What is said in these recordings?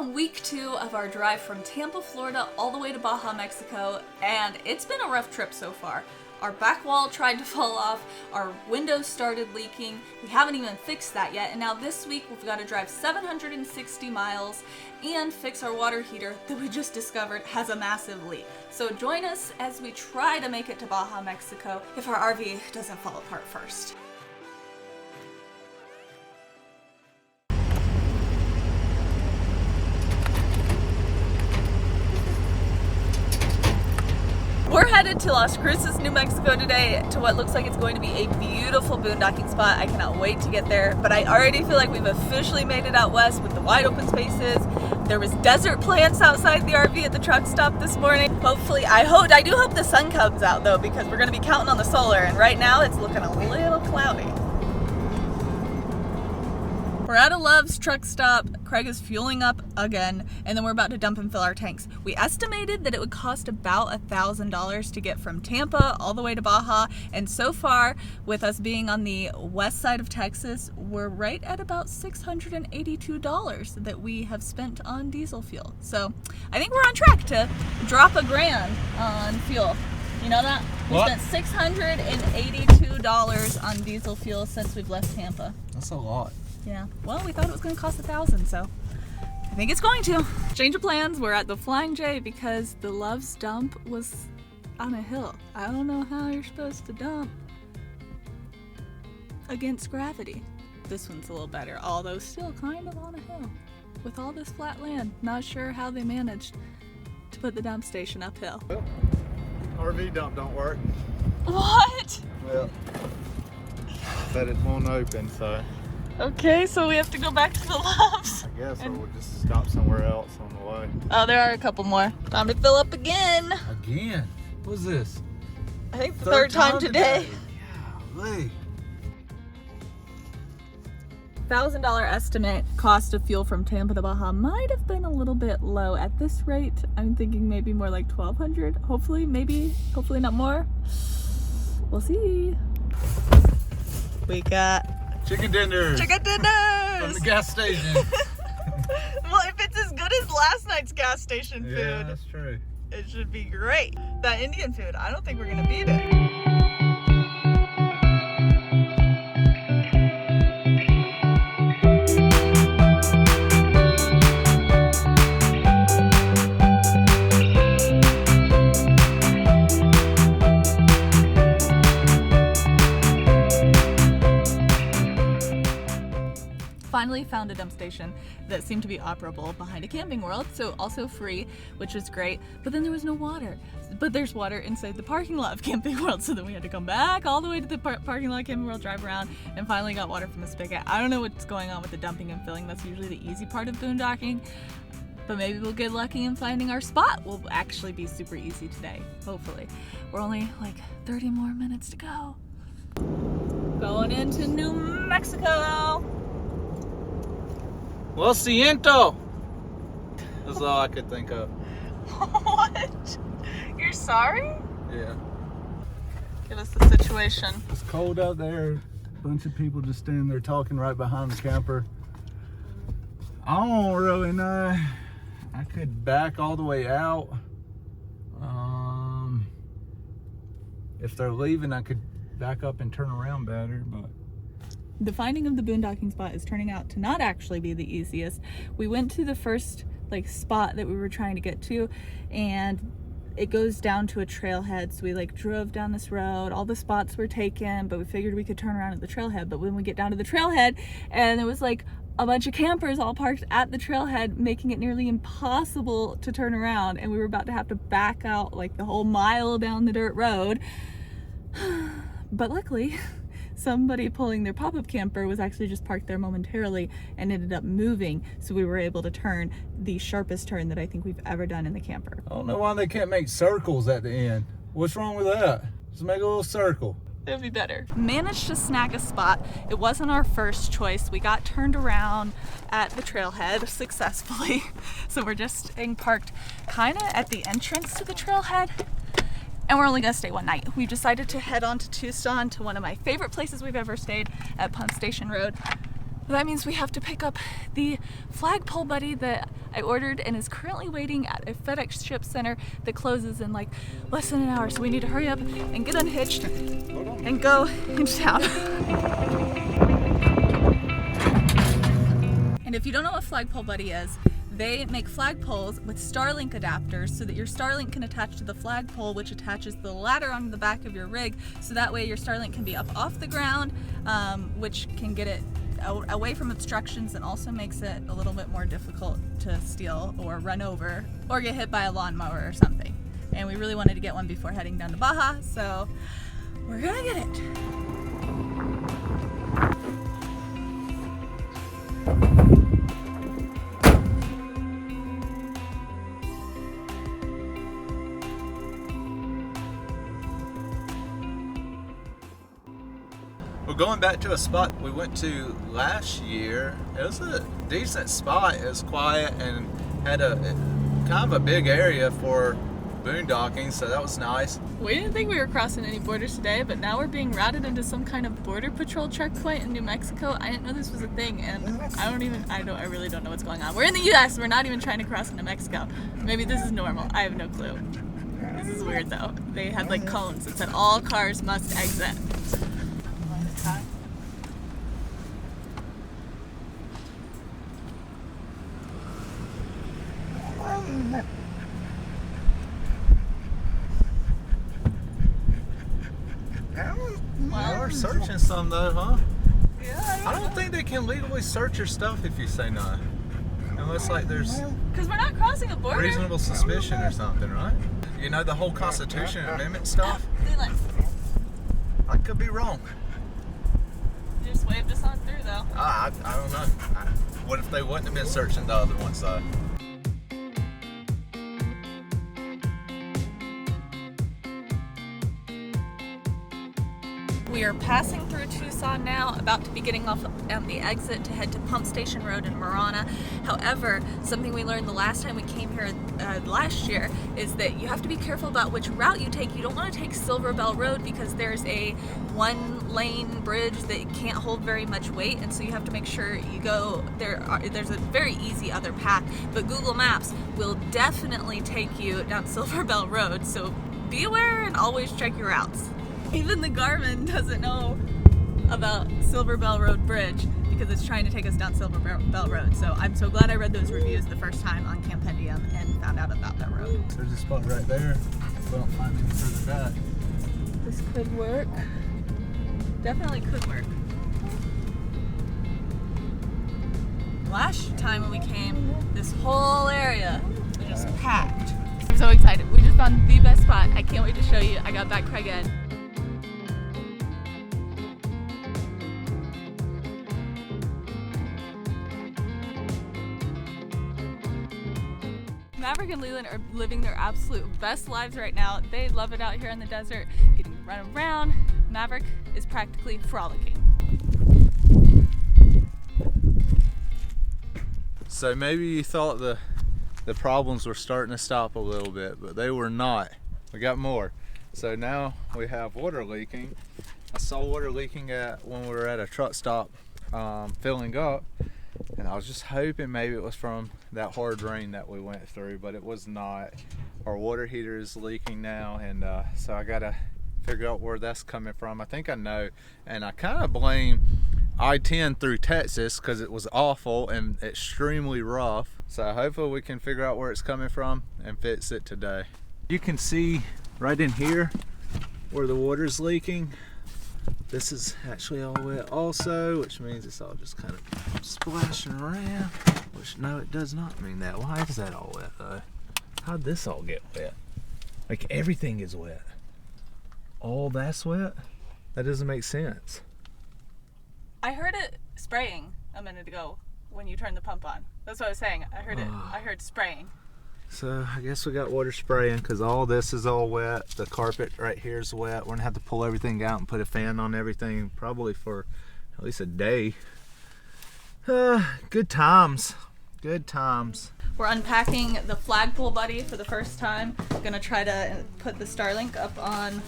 on week 2 of our drive from Tampa, Florida, all the way to Baja Mexico, and it's been a rough trip so far. Our back wall tried to fall off, our windows started leaking, we haven't even fixed that yet, and now this week we've got to drive 760 miles and fix our water heater that we just discovered has a massive leak. So join us as we try to make it to Baja Mexico if our RV doesn't fall apart first. We're headed to Las Cruces, New Mexico today to what looks like it's going to be a beautiful boondocking spot. I cannot wait to get there, but I already feel like we've officially made it out west with the wide open spaces. There was desert plants outside the RV at the truck stop this morning. Hopefully, I do hope the sun comes out though, because we're gonna be counting on the solar, and right now it's looking a little cloudy. We're at a Love's truck stop. Craig is fueling up again, and then we're about to dump and fill our tanks. We estimated that it would cost about $1,000 to get from Tampa all the way to Baja, and so far, with us being on the west side of Texas, we're right at about $682 that we have spent on diesel fuel. So I think we're on track to drop $1,000 on fuel. You know that? We spent $682 on diesel fuel since we've left Tampa. That's a lot. Yeah, well, we thought it was going to cost $1,000, so I think it's going to. Change of plans, we're at the Flying J because the Love's dump was on a hill. I don't know how you're supposed to dump against gravity. This one's a little better, although still kind of on a hill with all this flat land. Not sure how they managed to put the dump station uphill. Well, RV dump don't work. What? Well, but it won't open, so. Okay, so we have to go back to the Love's. I guess, or we'll just stop somewhere else on the way. Oh, there are a couple more. Time to fill up again. Again? What's this? I think the third time today. Golly. $1,000 estimate cost of fuel from Tampa to Baja might have been a little bit low. At this rate, I'm thinking maybe more like $1,200. Hopefully, hopefully not more. We'll see. We got Chicken dinners. Chicken dinners! From the gas station. Well, if it's as good as last night's gas station food, Yeah, that's true. it should be great. That Indian food, I don't think we're gonna beat it. Finally found a dump station that seemed to be operable behind a Camping World, so also free, which was great, but then there was no water. But there's water inside the parking lot of Camping World, so then we had to come back all the way to the parking lot of Camping World, drive around, and finally got water from a spigot. I don't know what's going on with the dumping and filling. That's usually the easy part of boondocking, but maybe we'll get lucky and finding our spot will actually be super easy today, hopefully. We're only like 30 more minutes to go. Going into New Mexico. Well, siento. That's all I could think of. What? You're sorry? Yeah. Give us the situation. It's cold out there. A bunch of people just standing there talking right behind the camper. I don't really know. I could back all the way out. If they're leaving, I could back up and turn around better, but the finding of the boondocking spot is turning out to not actually be the easiest. We went to the first spot that we were trying to get to, and it goes down to a trailhead. So we drove down this road. All the spots were taken, but we figured we could turn around at the trailhead. But when we get down to the trailhead, and there was a bunch of campers all parked at the trailhead, making it nearly impossible to turn around, and we were about to have to back out the whole mile down the dirt road. But luckily, somebody pulling their pop-up camper was actually just parked there momentarily and ended up moving, so we were able to turn the sharpest turn that I think we've ever done in the camper. I don't know why they can't make circles at the end. What's wrong with that? Just make a little circle. It would be better. Managed to snag a spot. It wasn't our first choice. We got turned around at the trailhead successfully. So we're just staying parked kind of at the entrance to the trailhead. And we're only gonna stay one night. We've decided to head on to Tucson, to one of my favorite places we've ever stayed, at Pump Station Road. That means we have to pick up the Flagpole buddy that I ordered and is currently waiting at a FedEx ship center that closes in like less than an hour. So we need to hurry up and get unhitched and go into town. And if you don't know what Flagpole buddy is, they make flagpoles with Starlink adapters so that your Starlink can attach to the flagpole, which attaches the ladder on the back of your rig. So that way your Starlink can be up off the ground, which can get it away from obstructions and also makes it a little bit more difficult to steal or run over or get hit by a lawnmower or something. And we really wanted to get one before heading down to Baja, so we're gonna get it. We're going back to a spot we went to last year. It was a decent spot. It was quiet and had a kind of a big area for boondocking, so that was nice. We didn't think we were crossing any borders today, but now we're being routed into some kind of border patrol checkpoint in New Mexico. I didn't know this was a thing, and I really don't know what's going on. We're in the US, we're not even trying to cross into Mexico. Maybe this is normal, I have no clue. This is weird though. They had like cones that said all cars must exit. Well, we're searching some though, huh? Yeah. I don't think they can legally search your stuff if you say no. Unless like there's Because we're not crossing a border. reasonable suspicion or something, right? You know the whole Constitution Amendment stuff? I could be wrong. You just waved us on through though. I don't know. What if they wouldn't have been searching the other ones though? We are passing through Tucson now, about to be getting off at the exit to head to Pump Station Road in Marana. However, something we learned the last time we came here last year is that you have to be careful about which route you take. You don't want to take Silver Bell Road because there's a one-lane bridge that can't hold very much weight, and so you have to make sure you go there's a very easy other path, but Google Maps will definitely take you down Silver Bell Road, so be aware and always check your routes. Even the Garmin doesn't know about Silver Bell Road Bridge because it's trying to take us down Silver Bell Road. So I'm so glad I read those reviews the first time on Campendium and found out about that road. There's a spot right there. We don't find any further back. This could work. Definitely could work. Last time when we came, this whole area was just packed. I'm so excited. We just found the best spot. I can't wait to show you. I got back Craig Ed. Maverick and Leland are living their absolute best lives right now. They love it out here in the desert, getting to run around. Maverick is practically frolicking. So maybe you thought the problems were starting to stop a little bit, but they were not. We got more. So now we have water leaking. I saw water leaking when we were at a truck stop filling up, and I was just hoping maybe it was from that hard rain that we went through, but it was not. Our water heater is leaking now, and so I gotta figure out where that's coming from. I think I know, and I kind of blame I-10 through Texas because it was awful and extremely rough. So hopefully we can figure out where it's coming from and fix it today. You can see right in here where the water's leaking. This is actually all wet also, which means it's all just kind of splashing around. Which, no, it does not mean that. Why is that all wet though? How'd this all get wet? Like everything is wet. All that's wet? That doesn't make sense. I heard it spraying a minute ago when you turned the pump on. That's what I was saying. I heard it. I heard spraying. So I guess we got water spraying because all this is all wet. The carpet right here is wet. We're gonna have to pull everything out and put a fan on everything probably for at least a day. Good times. Good times. We're unpacking the Flagpole buddy for the first time. Gonna try to put the Starlink up on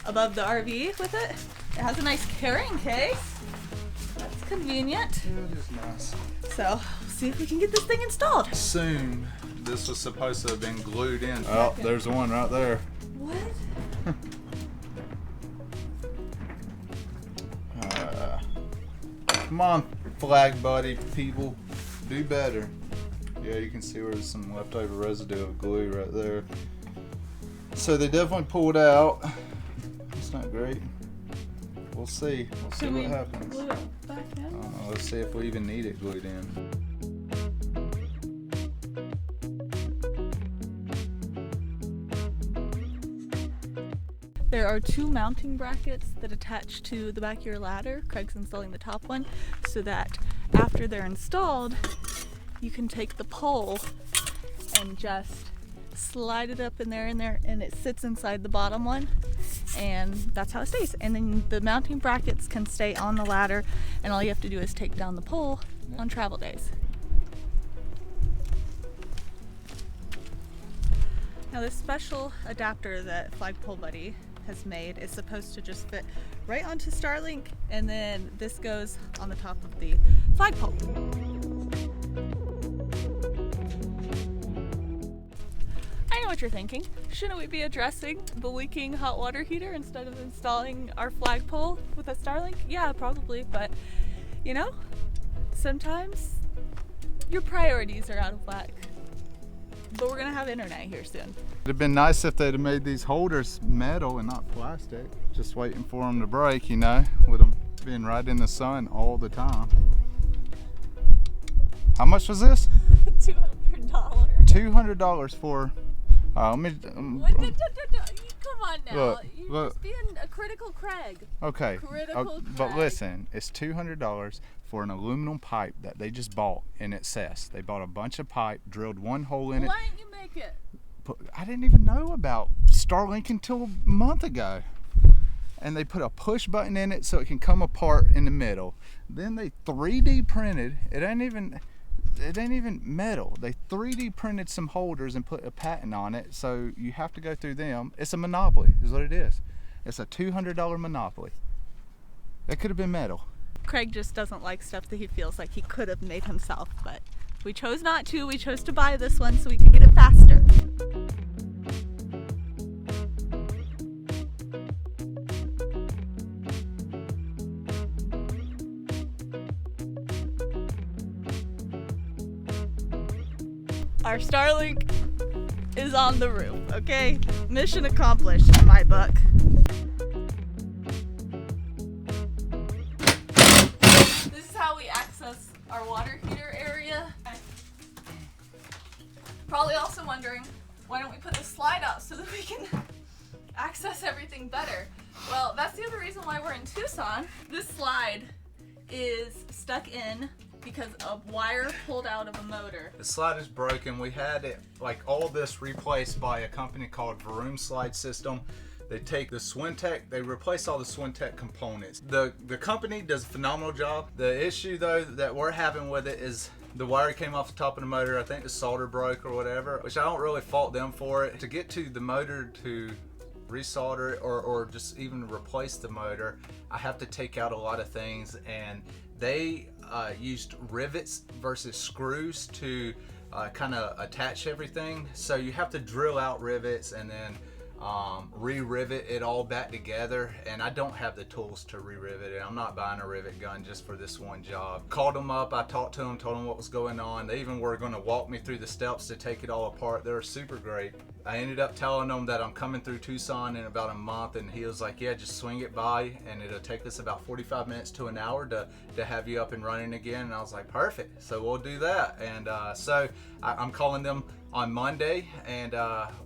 above the RV with it. It has a nice carrying case. That's convenient. It is nice. So, we'll see if we can get this thing installed. Soon. This was supposed to have been glued in. Oh, there's one right there. What? Come on, flag buddy people, do better. Yeah, you can see where there's some leftover residue of glue right there. So they definitely pulled out. It's not great. We'll see. We'll see what happens. Glue it back in? I don't know. Let's see if we even need it glued in. There are 2 mounting brackets that attach to the back of your ladder. Craig's installing the top one so that after they're installed, you can take the pole and just slide it up in there, and it sits inside the bottom one, and that's how it stays. And then the mounting brackets can stay on the ladder, and all you have to do is take down the pole on travel days. Now this special adapter that Flagpole Buddy has made is supposed to just fit right onto Starlink, and then this goes on the top of the flagpole. I know what you're thinking. Shouldn't we be addressing the leaking hot water heater instead of installing our flagpole with a Starlink? Yeah, probably, but you know, sometimes your priorities are out of whack. But we're gonna have internet here soon. It'd have been nice if they'd have made these holders metal and not plastic. Just waiting for them to break, you know, with them being right in the sun all the time. How much was this? $200. $200 for. Let me. Come on now. Look, You're look. just being a critical Craig. Okay. Critical but Craig. listen, it's $200 for an aluminum pipe that they just bought in excess. They bought a bunch of pipe, drilled one hole in it. Why didn't you make it? I didn't even know about Starlink until a month ago. And they put a push button in it so it can come apart in the middle. Then they 3D printed, it ain't even metal. They 3D printed some holders and put a patent on it, so you have to go through them. It's a monopoly, is what it is. It's a $200 monopoly. It could have been metal. Craig just doesn't like stuff that he feels like he could have made himself, but we chose not to. We chose to buy this one so we could get it faster. Our Starlink is on the roof, okay? Mission accomplished in my book. This is how we access our water heater area. Probably also wondering, why don't we put the slide out so that we can access everything better? Well, that's the other reason why we're in Tucson. This slide is stuck in because a wire pulled out of a motor. The slide is broken. We had it, like all this, replaced by a company called Vroom Slide System. They take the Swintech, they replace all the Swintech components. The company does a phenomenal job. The issue though that we're having with it is the wire came off the top of the motor. I think the solder broke or whatever, which I don't really fault them for it. To get to the motor to resolder it or just even replace the motor, I have to take out a lot of things, and they used rivets versus screws to kind of attach everything. So you have to drill out rivets and then re-rivet it all back together, and I don't have the tools to re-rivet it. I'm not buying a rivet gun just for this one job. Called them up, I talked to them, told them what was going on. They even were going to walk me through the steps to take it all apart. They were super great. I ended up telling them that I'm coming through Tucson in about a month, and he was like, yeah, just swing it by and it'll take us about 45 minutes to an hour to have you up and running again. And I was like, perfect, so we'll do that. And so I'm calling them on Monday, and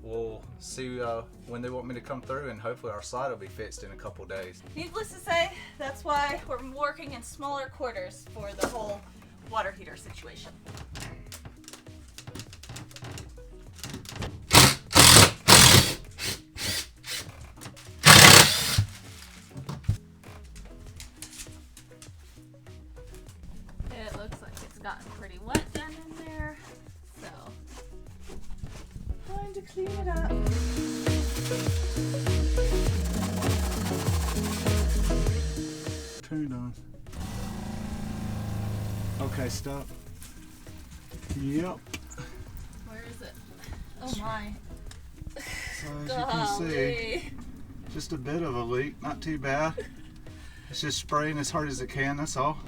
we'll see when they want me to come through, and hopefully our slide will be fixed in a couple days. Needless to say, that's why we're working in smaller quarters for the whole water heater situation. It looks like it's gotten pretty wet down in there, so time to clean it up. Turned on. Okay, stop. Yep. Where is it? Oh my. So as you can see, just a bit of a leak, not too bad. It's just spraying as hard as it can, that's all.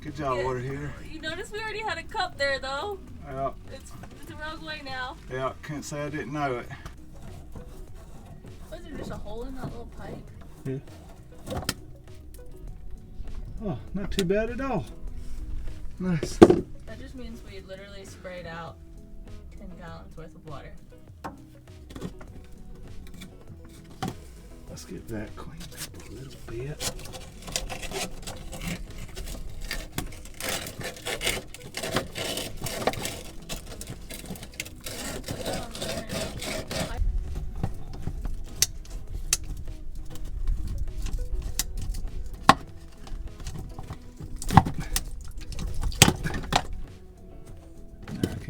Good job, water heater. You notice we already had a cup there though. Yeah. It's the wrong way now. Yeah, can't say I didn't know it. Was there just a hole in that little pipe? Yeah. Oh, not too bad at all. Nice. That just means we literally sprayed out 10 gallons worth of water. Let's get that cleaned up a little bit.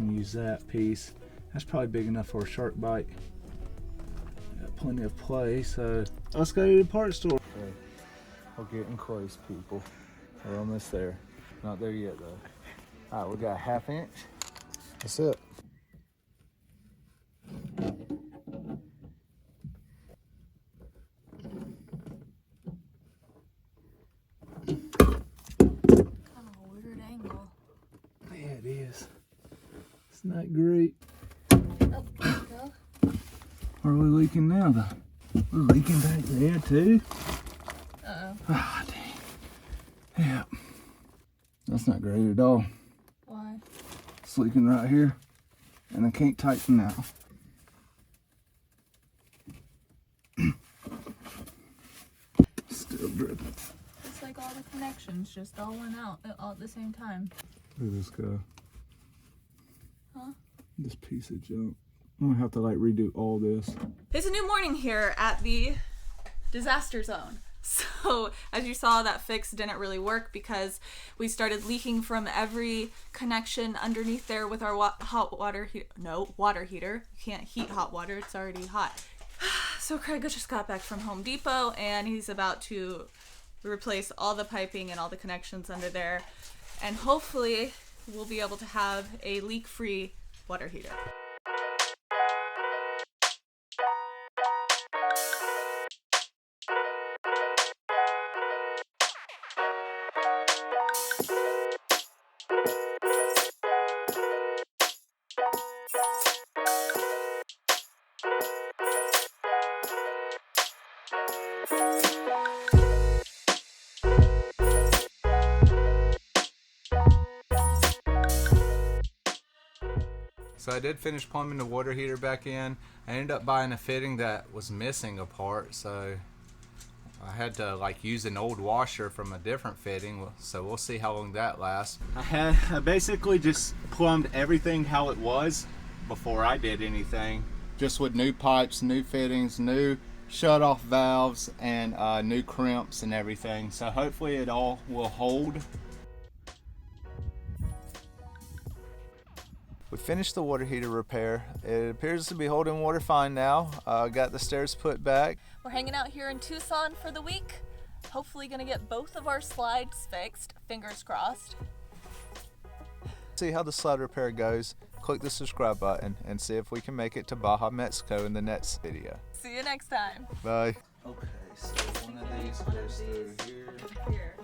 Use that piece. That's probably big enough for a shark bite. Got plenty of play, so let's go to the parts store. Okay, we're getting close, people. We're almost there. Not there yet, though. All right, we got a 1/2 inch. That's it. Kind of a weird angle. Yeah, it is. It's not great. Oh, there you go. Where are we leaking now, though? We're leaking back there, too. Uh-oh. Ah, dang. Yeah. That's not great at all. Why? It's leaking right here, and I can't tighten now. Still dripping. It's like all the connections just all went out all at the same time. Look at this guy. Huh? This piece of junk. I'm gonna have to like redo all this. It's a new morning here at the disaster zone. So as you saw, that fix didn't really work because we started leaking from every connection underneath there with our hot water water heater. You can't heat hot water, it's already hot. So Craig just got back from Home Depot and he's about to replace all the piping and all the connections under there, and hopefully we'll be able to have a leak-free water heater. So I did finish plumbing the water heater back in. I ended up buying a fitting that was missing a part, so I had to like use an old washer from a different fitting, so we'll see how long that lasts. I basically just plumbed everything how it was before I did anything. Just with new pipes, new fittings, new shut-off valves, and new crimps and everything. So hopefully it all will hold. We finished the water heater repair. It appears to be holding water fine now. Got the stairs put back. We're hanging out here in Tucson for the week. Hopefully gonna get both of our slides fixed, fingers crossed. See how the slide repair goes. Click the subscribe button and see if we can make it to Baja Mexico in the next video. See you next time. Bye. Okay, so one of these goes through here. Here.